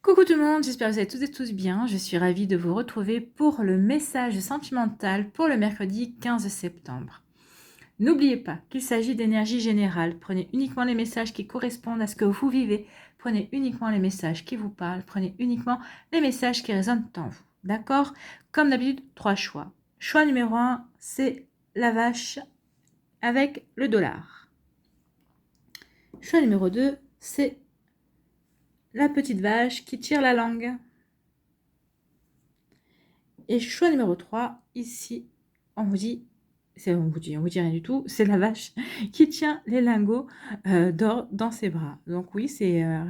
Coucou tout le monde, j'espère que vous allez toutes et tous bien. Je suis ravie de vous retrouver pour le message sentimental pour le mercredi 15 septembre. N'oubliez pas qu'il s'agit d'énergie générale. Prenez uniquement les messages qui correspondent à ce que vous vivez. Prenez uniquement les messages qui vous parlent. Prenez uniquement les messages qui résonnent en vous. D'accord? Comme d'habitude, 3 choix. Choix numéro 1, c'est la vache avec le dollar. Choix numéro 2, c'est la petite vache qui tire la langue. Et choix numéro 3, ici, on vous dit rien du tout, c'est la vache qui tient les lingots d'or dans ses bras. Donc oui, je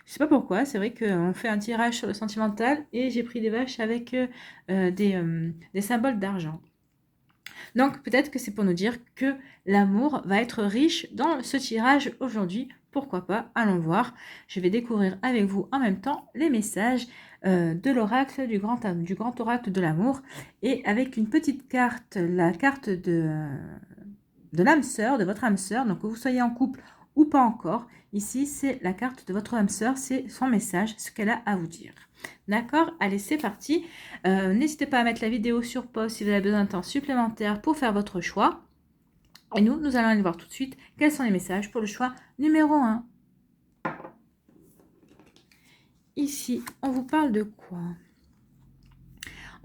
sais pas pourquoi, c'est vrai qu'on fait un tirage sur le sentimental et j'ai pris des vaches avec des symboles d'argent. Donc peut-être que c'est pour nous dire que l'amour va être riche dans ce tirage aujourd'hui. Pourquoi pas? Allons voir. Je vais découvrir avec vous en même temps les messages de l'oracle du grand oracle de l'amour et avec une petite carte, la carte de l'âme sœur, de votre âme sœur, donc que vous soyez en couple ou pas encore. Ici, c'est la carte de votre âme sœur, c'est son message, ce qu'elle a à vous dire. D'accord? Allez, c'est parti. N'hésitez pas à mettre la vidéo sur pause si vous avez besoin d'un temps supplémentaire pour faire votre choix. Et nous allons aller voir tout de suite quels sont les messages pour le choix numéro 1. Ici, on vous parle de quoi?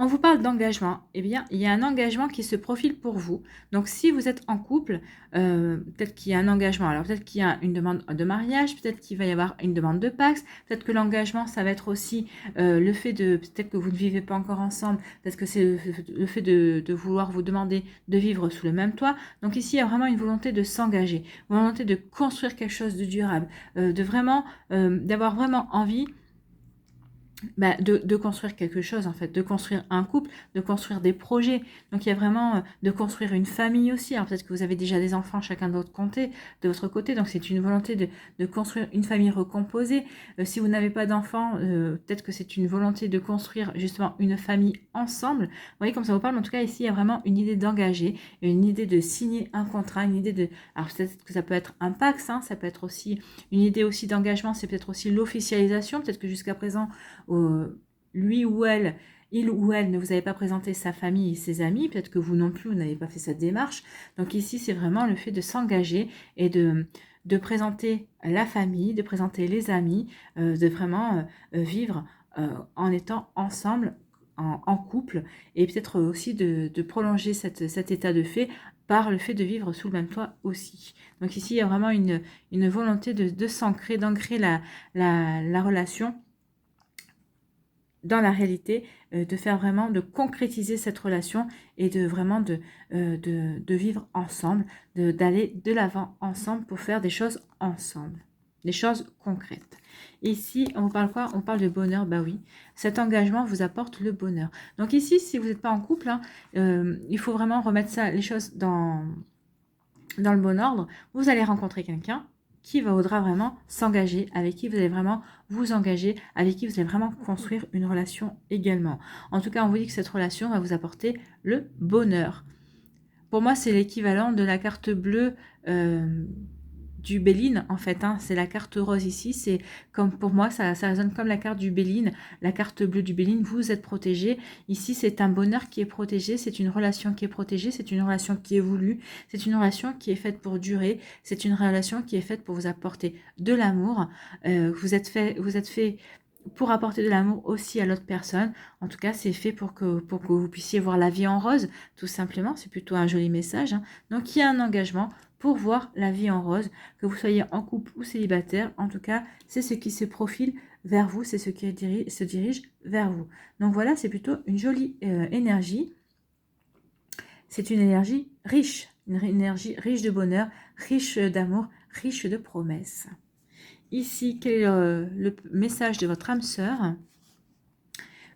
On vous parle d'engagement. Eh bien, il y a un engagement qui se profile pour vous. Donc, si vous êtes en couple, peut-être qu'il y a un engagement. Alors, peut-être qu'il y a une demande de mariage, peut-être qu'il va y avoir une demande de Pacs, peut-être que l'engagement, ça va être aussi le fait de, peut-être que vous ne vivez pas encore ensemble, peut-être que c'est le fait de vouloir vous demander de vivre sous le même toit. Donc, ici, il y a vraiment une volonté de s'engager, une volonté de construire quelque chose de durable, de vraiment, d'avoir vraiment envie de construire quelque chose en fait, de construire un couple, de construire des projets. Donc il y a vraiment de construire une famille aussi. Alors peut-être que vous avez déjà des enfants chacun de votre côté, donc c'est une volonté de construire une famille recomposée. Si vous n'avez pas d'enfants, peut-être que c'est une volonté de construire justement une famille ensemble. Vous voyez comme ça vous parle, mais en tout cas ici il y a vraiment une idée d'engager, une idée de signer un contrat, une idée de... Alors peut-être que ça peut être un Pacs, hein, ça peut être aussi une idée aussi d'engagement, c'est peut-être aussi l'officialisation, peut-être que jusqu'à présent lui ou elle, il ou elle ne vous avez pas présenté sa famille et ses amis, peut-être que vous non plus, vous n'avez pas fait cette démarche. Donc ici, c'est vraiment le fait de s'engager et de présenter la famille, de présenter les amis, de vraiment vivre en étant ensemble, en couple, et peut-être aussi de prolonger cet état de fait par le fait de vivre sous le même toit aussi. Donc ici, il y a vraiment une volonté de s'ancrer, d'ancrer la relation dans la réalité, de faire vraiment, de concrétiser cette relation et de vraiment de vivre ensemble, d'aller de l'avant ensemble pour faire des choses ensemble, des choses concrètes. Ici, on parle quoi? On parle de bonheur, bah oui, cet engagement vous apporte le bonheur. Donc ici, si vous n'êtes pas en couple, hein, il faut vraiment remettre ça, les choses dans le bon ordre. Vous allez rencontrer quelqu'un qui voudra vraiment s'engager, avec qui vous allez vraiment vous engager, avec qui vous allez vraiment construire une relation également. En tout cas, on vous dit que cette relation va vous apporter le bonheur. Pour moi, c'est l'équivalent de la carte bleue du Béline, en fait, hein. C'est la carte rose ici, c'est comme pour moi, ça résonne comme la carte du Béline, la carte bleue du Béline, vous êtes protégé. Ici, c'est un bonheur qui est protégé, c'est une relation qui est protégée, c'est une relation qui est voulue, c'est une relation qui est faite pour durer, c'est une relation qui est faite pour vous apporter de l'amour. Vous êtes fait pour apporter de l'amour aussi à l'autre personne. En tout cas, c'est fait pour que vous puissiez voir la vie en rose, tout simplement. C'est plutôt un joli message, hein. Donc, il y a un engagement pour voir la vie en rose, que vous soyez en couple ou célibataire. En tout cas, c'est ce qui se profile vers vous, c'est ce qui se dirige vers vous. Donc voilà, c'est plutôt une jolie énergie. C'est une énergie riche, une énergie riche de bonheur, riche d'amour, riche de promesses. Ici, quel est le message de votre âme sœur?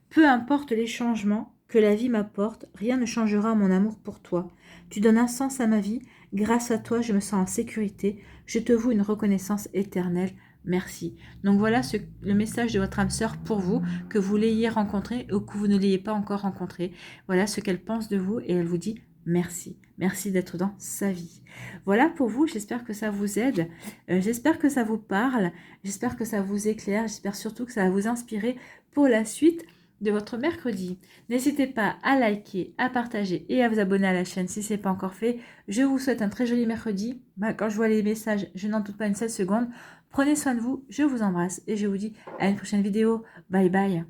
Peu importe les changements que la vie m'apporte, rien ne changera mon amour pour toi. Tu donnes un sens à ma vie. Grâce à toi, je me sens en sécurité. Je te voue une reconnaissance éternelle. Merci. Donc voilà le message de votre âme sœur pour vous, que vous l'ayez rencontré ou que vous ne l'ayez pas encore rencontré. Voilà ce qu'elle pense de vous et elle vous dit merci. Merci d'être dans sa vie. Voilà pour vous, j'espère que ça vous aide, j'espère que ça vous parle, j'espère que ça vous éclaire, j'espère surtout que ça va vous inspirer pour la suite de votre mercredi. N'hésitez pas à liker, à partager et à vous abonner à la chaîne si ce n'est pas encore fait. Je vous souhaite un très joli mercredi. Quand je vois les messages, je n'en doute pas une seule seconde. Prenez soin de vous, je vous embrasse et je vous dis à une prochaine vidéo. Bye bye.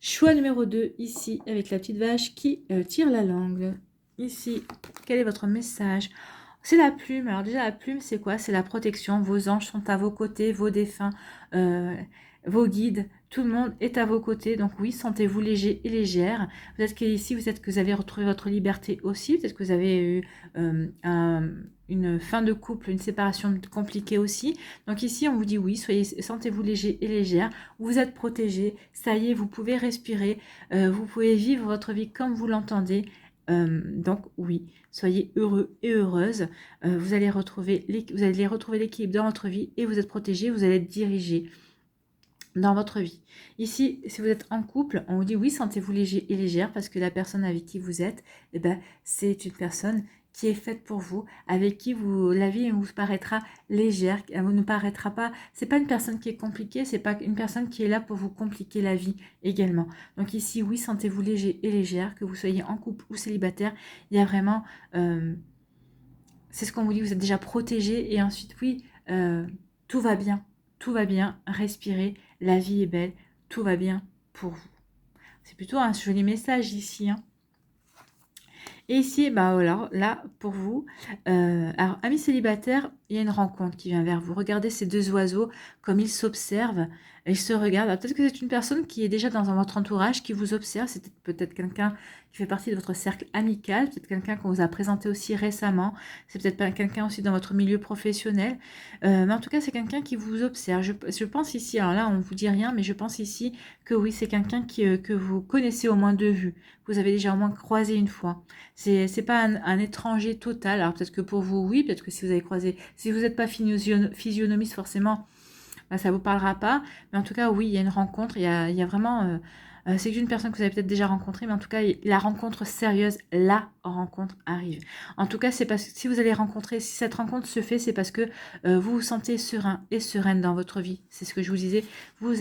Choix numéro 2, ici, avec la petite vache qui tire la langue. Ici, quel est votre message? C'est la plume. Alors déjà, la plume, c'est quoi? C'est la protection. Vos anges sont à vos côtés, vos défunts, vos guides. Tout le monde est à vos côtés. Donc oui, sentez-vous léger et légère. Peut-être qu'ici, vous avez retrouvé votre liberté aussi. Peut-être que vous avez eu une fin de couple, une séparation compliquée aussi. Donc ici, on vous dit oui, sentez-vous léger et légère. Vous êtes protégé. Ça y est, vous pouvez respirer. Vous pouvez vivre votre vie comme vous l'entendez. Donc oui, soyez heureux et heureuse. Vous allez retrouver l'équilibre dans votre vie et vous êtes protégé, vous allez être dirigé dans votre vie. Ici, si vous êtes en couple, on vous dit oui, sentez-vous léger et légère parce que la personne avec qui vous êtes, c'est une personne qui est faite pour vous, avec qui la vie vous paraîtra légère, elle ne paraîtra pas, c'est pas une personne qui est compliquée, c'est pas une personne qui est là pour vous compliquer la vie également. Donc ici, oui, sentez-vous léger et légère, que vous soyez en couple ou célibataire, il y a vraiment, c'est ce qu'on vous dit, vous êtes déjà protégé et ensuite, oui, tout va bien, respirez, la vie est belle, tout va bien pour vous. C'est plutôt un joli message ici, hein. Et ici, voilà, là, pour vous, alors, amis célibataires, il y a une rencontre qui vient vers vous. Regardez ces deux oiseaux, comme ils s'observent, ils se regardent. Peut-être que c'est une personne qui est déjà dans votre entourage, qui vous observe. C'est peut-être quelqu'un qui fait partie de votre cercle amical, peut-être quelqu'un qu'on vous a présenté aussi récemment. C'est peut-être pas quelqu'un aussi dans votre milieu professionnel. Mais en tout cas, c'est quelqu'un qui vous observe. Je pense ici, alors là, on ne vous dit rien, mais je pense ici que oui, c'est quelqu'un que vous connaissez au moins de vue. Vous avez déjà au moins croisé une fois. C'est pas un étranger total. Alors peut-être que pour vous, oui, peut-être que si vous avez croisé, si vous n'êtes pas physionomiste forcément, ça ne vous parlera pas. Mais en tout cas, oui, il y a une rencontre, il y a vraiment... c'est une personne que vous avez peut-être déjà rencontrée, mais en tout cas, la rencontre sérieuse, la rencontre arrive. En tout cas, c'est parce que si vous allez rencontrer, si cette rencontre se fait, c'est parce que vous vous sentez serein et sereine dans votre vie. C'est ce que je vous disais. Vous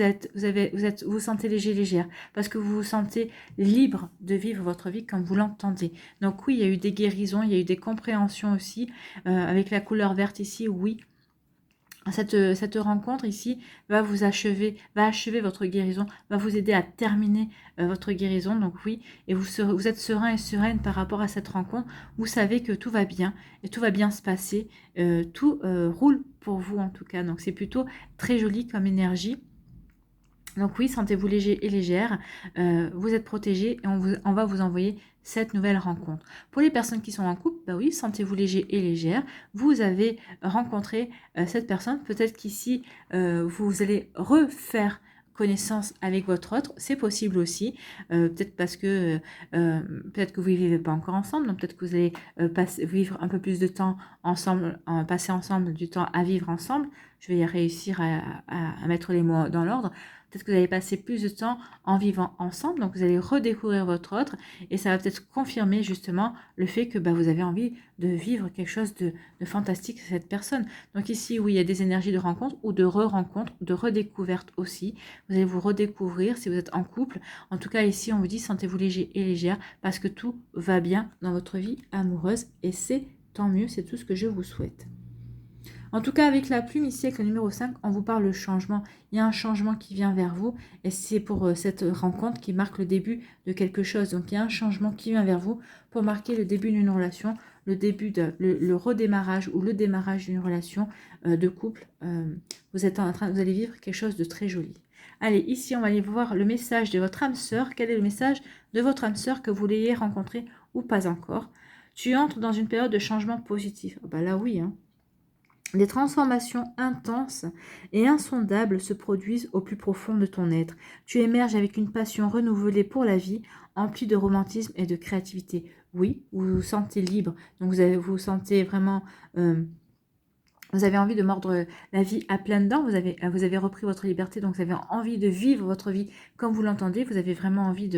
vous sentez léger, légère, parce que vous vous sentez libre de vivre votre vie comme vous l'entendez. Donc oui, il y a eu des guérisons, il y a eu des compréhensions aussi, avec la couleur verte ici, oui. Cette rencontre ici va achever votre guérison, va vous aider à terminer votre guérison. Donc oui, et vous êtes serein et sereine par rapport à cette rencontre. Vous savez que tout va bien et tout va bien se passer. Tout roule pour vous en tout cas. Donc c'est plutôt très joli comme énergie. Donc oui, sentez-vous léger et légère, vous êtes protégé et on va vous envoyer cette nouvelle rencontre. Pour les personnes qui sont en couple, oui, sentez-vous léger et légère, vous avez rencontré cette personne, peut-être qu'ici, vous allez refaire connaissance avec votre autre, c'est possible aussi, peut-être parce que peut-être que vous ne vivez pas encore ensemble, donc peut-être que vous allez vivre un peu plus de temps ensemble, passer ensemble du temps à vivre ensemble. Je vais réussir à mettre les mots dans l'ordre. Peut-être que vous allez passer plus de temps en vivant ensemble, donc vous allez redécouvrir votre autre et ça va peut-être confirmer justement le fait que vous avez envie de vivre quelque chose de fantastique avec cette personne. Donc ici, oui, il y a des énergies de rencontre ou de re-rencontre, de redécouverte aussi. Vous allez vous redécouvrir si vous êtes en couple. En tout cas, ici, on vous dit sentez-vous léger et légère parce que tout va bien dans votre vie amoureuse et c'est tant mieux, c'est tout ce que je vous souhaite. En tout cas, avec la plume, ici, avec le numéro 5, on vous parle de changement. Il y a un changement qui vient vers vous et c'est pour cette rencontre qui marque le début de quelque chose. Donc, il y a un changement qui vient vers vous pour marquer le début d'une relation, le redémarrage ou le démarrage d'une relation de couple. Vous allez vivre quelque chose de très joli. Allez, ici, on va aller voir le message de votre âme sœur. Quel est le message de votre âme sœur, que vous l'ayez rencontré ou pas encore? Tu entres dans une période de changement positif. Là, oui, hein. Des transformations intenses et insondables se produisent au plus profond de ton être. Tu émerges avec une passion renouvelée pour la vie, emplie de romantisme et de créativité. Oui, vous vous sentez libre, donc vous vous sentez vraiment... vous avez envie de mordre la vie à pleines dents, vous avez repris votre liberté, donc vous avez envie de vivre votre vie comme vous l'entendez, vous avez vraiment envie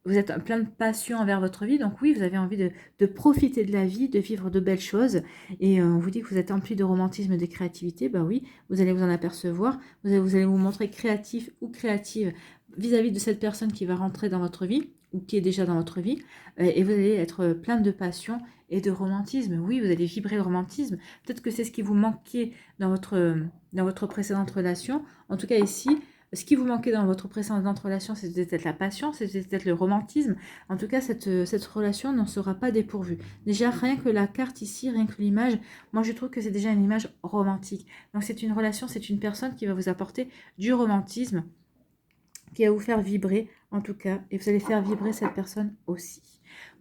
vous êtes plein de passion envers votre vie, donc oui, vous avez envie de profiter de la vie, de vivre de belles choses, et on vous dit que vous êtes empli de romantisme et de créativité, bah oui, vous allez vous en apercevoir, vous allez vous montrer créatif ou créative vis-à-vis de cette personne qui va rentrer dans votre vie, ou qui est déjà dans votre vie, et vous allez être plein de passion et de romantisme, oui, vous allez vibrer le romantisme, peut-être que c'est ce qui vous manquait dans votre précédente relation, en tout cas ici, ce qui vous manquait dans votre précédente relation, c'était peut-être la passion, c'était peut-être le romantisme. En tout cas, cette relation n'en sera pas dépourvue. Déjà, rien que la carte ici, rien que l'image, moi je trouve que c'est déjà une image romantique. Donc c'est une relation, c'est une personne qui va vous apporter du romantisme, qui va vous faire vibrer en tout cas, et vous allez faire vibrer cette personne aussi.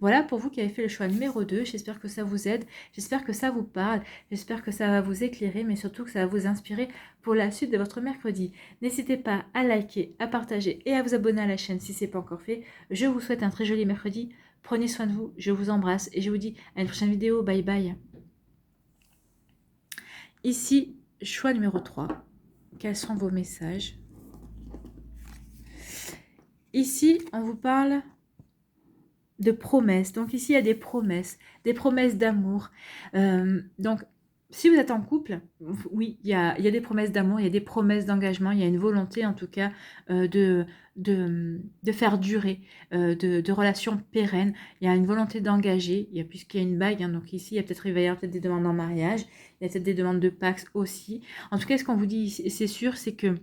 Voilà pour vous qui avez fait le choix numéro 2, j'espère que ça vous aide, j'espère que ça vous parle, j'espère que ça va vous éclairer, mais surtout que ça va vous inspirer pour la suite de votre mercredi. N'hésitez pas à liker, à partager et à vous abonner à la chaîne si ce n'est pas encore fait. Je vous souhaite un très joli mercredi, prenez soin de vous, je vous embrasse et je vous dis à une prochaine vidéo, bye bye. Ici, choix numéro 3, quels sont vos messages? Ici, on vous parle de promesses. Donc ici, il y a des promesses d'amour. Donc, si vous êtes en couple, oui, il y a des promesses d'amour, il y a des promesses d'engagement, il y a une volonté en tout cas de faire durer, de relations pérennes. Il y a une volonté d'engager, puisqu'il y a une bague, hein, donc ici, il va y avoir peut-être des demandes en mariage, il y a peut-être des demandes de Pax aussi. En tout cas, ce qu'on vous dit, c'est sûr, c'est que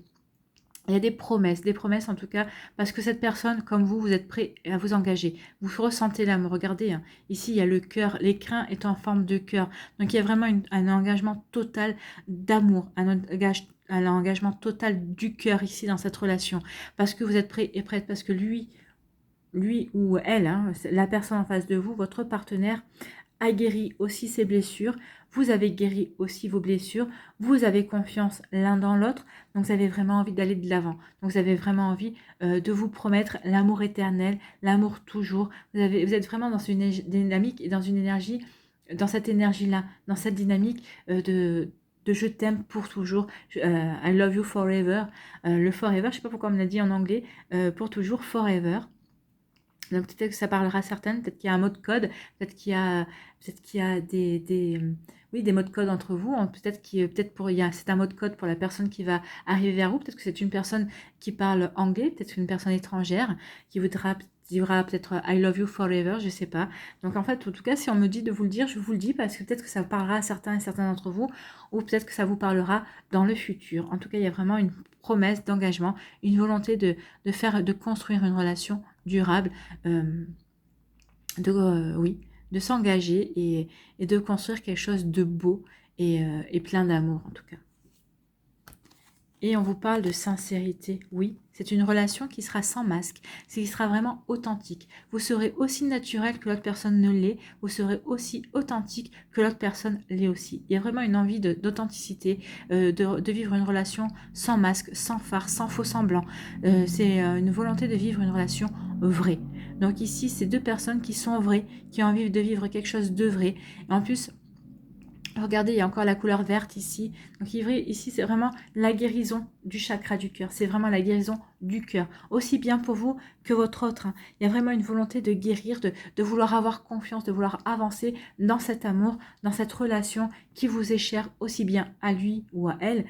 il y a des promesses en tout cas, parce que cette personne, comme vous, vous êtes prêt à vous engager. Vous ressentez l'âme, regardez, hein, ici il y a le cœur, l'écrin est en forme de cœur. Donc il y a vraiment un engagement total d'amour, un engagement total du cœur ici dans cette relation. Parce que vous êtes prêt et prête, parce que lui ou elle, hein, la personne en face de vous, votre partenaire, a guéri aussi ses blessures, vous avez guéri aussi vos blessures, vous avez confiance l'un dans l'autre, donc vous avez vraiment envie d'aller de l'avant. Donc vous avez vraiment envie de vous promettre l'amour éternel, l'amour toujours. Vous êtes vraiment dans une dynamique et dans une énergie, dans cette énergie-là, dans cette dynamique de je t'aime pour toujours, I love you forever. Le forever, je ne sais pas pourquoi on me l'a dit en anglais, pour toujours, forever. Donc peut-être que ça parlera à certaines, peut-être qu'il y a un mot de code, peut-être qu'il y a des mots de code entre vous, hein. C'est un mot de code pour la personne qui va arriver vers vous, peut-être que c'est une personne qui parle anglais, peut-être une personne étrangère qui dira peut-être I love you forever, je sais pas. Donc en fait, en tout cas, si on me dit de vous le dire, je vous le dis parce que peut-être que ça parlera à certains et certains d'entre vous, ou peut-être que ça vous parlera dans le futur. En tout cas, il y a vraiment une promesse d'engagement, une volonté de construire une relation durable, oui, de s'engager et de construire quelque chose de beau et plein d'amour en tout cas. Et on vous parle de sincérité, oui, c'est une relation qui sera sans masque, qui sera vraiment authentique. Vous serez aussi naturel que l'autre personne ne l'est, vous serez aussi authentique que l'autre personne l'est aussi. Il y a vraiment une envie d'authenticité, de vivre une relation sans masque, sans farce, sans faux semblant. C'est une volonté de vivre une relation vraie. Donc ici, c'est deux personnes qui sont vraies, qui ont envie de vivre quelque chose de vrai. Et en plus, regardez, il y a encore la couleur verte ici. Donc ici, c'est vraiment la guérison du chakra du cœur. C'est vraiment la guérison du cœur. Aussi bien pour vous que votre autre, hein. Il y a vraiment une volonté de guérir, de vouloir avoir confiance, de vouloir avancer dans cet amour, dans cette relation qui vous est chère aussi bien à lui ou à elle,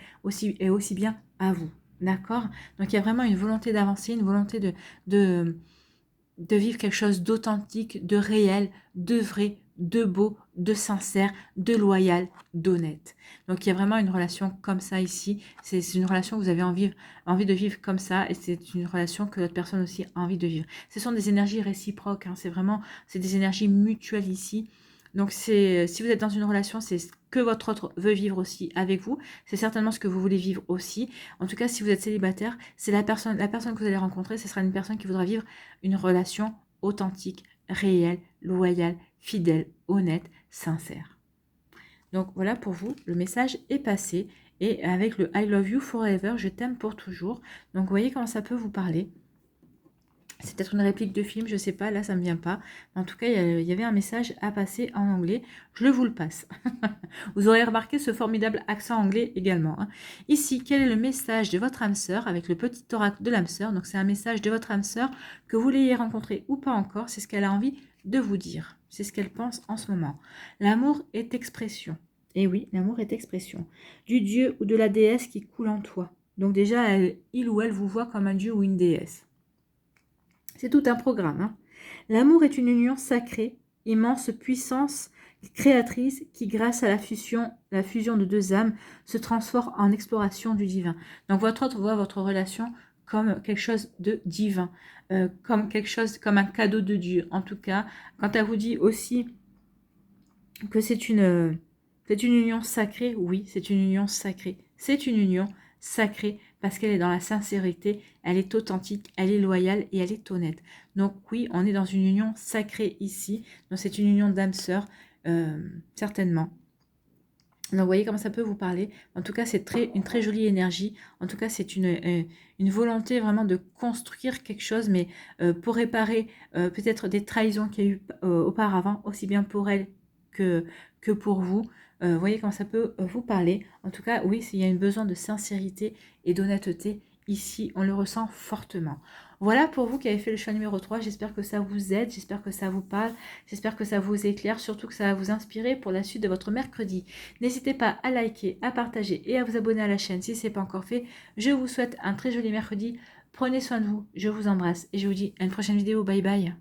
et aussi bien à vous. D'accord? Donc il y a vraiment une volonté d'avancer, une volonté de vivre quelque chose d'authentique, de réel, de vrai, de beau, de sincère, de loyal, d'honnête. Donc il y a vraiment une relation comme ça ici. C'est une relation que vous avez envie de vivre comme ça et c'est une relation que l'autre personne aussi a envie de vivre. Ce sont des énergies réciproques, hein, c'est des énergies mutuelles ici. Donc si vous êtes dans une relation, c'est ce que votre autre veut vivre aussi avec vous. C'est certainement ce que vous voulez vivre aussi. En tout cas, si vous êtes célibataire, c'est la personne que vous allez rencontrer, ce sera une personne qui voudra vivre une relation authentique, réelle, loyale, fidèle, honnête, sincère. Donc voilà pour vous, le message est passé. Et avec le I love you forever, je t'aime pour toujours. Donc vous voyez comment ça peut vous parler. C'est peut-être une réplique de film, je sais pas, là ça me vient pas. En tout cas, il y avait un message à passer en anglais. Je vous le passe. Vous aurez remarqué ce formidable accent anglais également, hein. Ici, quel est le message de votre âme sœur avec le petit oracle de l'âme sœur? Donc c'est un message de votre âme sœur, que vous l'ayez rencontré ou pas encore, c'est ce qu'elle a envie de vous dire. C'est ce qu'elle pense en ce moment. L'amour est expression. Et oui, l'amour est expression. Du dieu ou de la déesse qui coule en toi. Donc déjà, il ou elle vous voit comme un dieu ou une déesse. C'est tout un programme, hein. L'amour est une union sacrée, immense puissance créatrice qui, grâce à la fusion de deux âmes, se transforme en exploration du divin. Donc votre autre voit votre relation comme quelque chose de divin, comme quelque chose, comme un cadeau de Dieu. En tout cas, quand elle vous dit aussi que c'est une union sacrée, oui, c'est une union sacrée. C'est une union sacrée parce qu'elle est dans la sincérité, elle est authentique, elle est loyale et elle est honnête. Donc oui, on est dans une union sacrée ici. Donc c'est une union d'âme sœur, certainement. Donc vous voyez comment ça peut vous parler. En tout cas, c'est une très jolie énergie. En tout cas, c'est une volonté vraiment de construire quelque chose, mais pour réparer peut-être des trahisons qu'il y a eu auparavant, aussi bien pour elle que pour vous. Vous voyez comment ça peut vous parler. En tout cas, oui, s'il y a un besoin de sincérité et d'honnêteté, ici, on le ressent fortement. Voilà pour vous qui avez fait le choix numéro 3. J'espère que ça vous aide, j'espère que ça vous parle, j'espère que ça vous éclaire, surtout que ça va vous inspirer pour la suite de votre mercredi. N'hésitez pas à liker, à partager et à vous abonner à la chaîne si ce n'est pas encore fait. Je vous souhaite un très joli mercredi. Prenez soin de vous, je vous embrasse et je vous dis à une prochaine vidéo. Bye bye.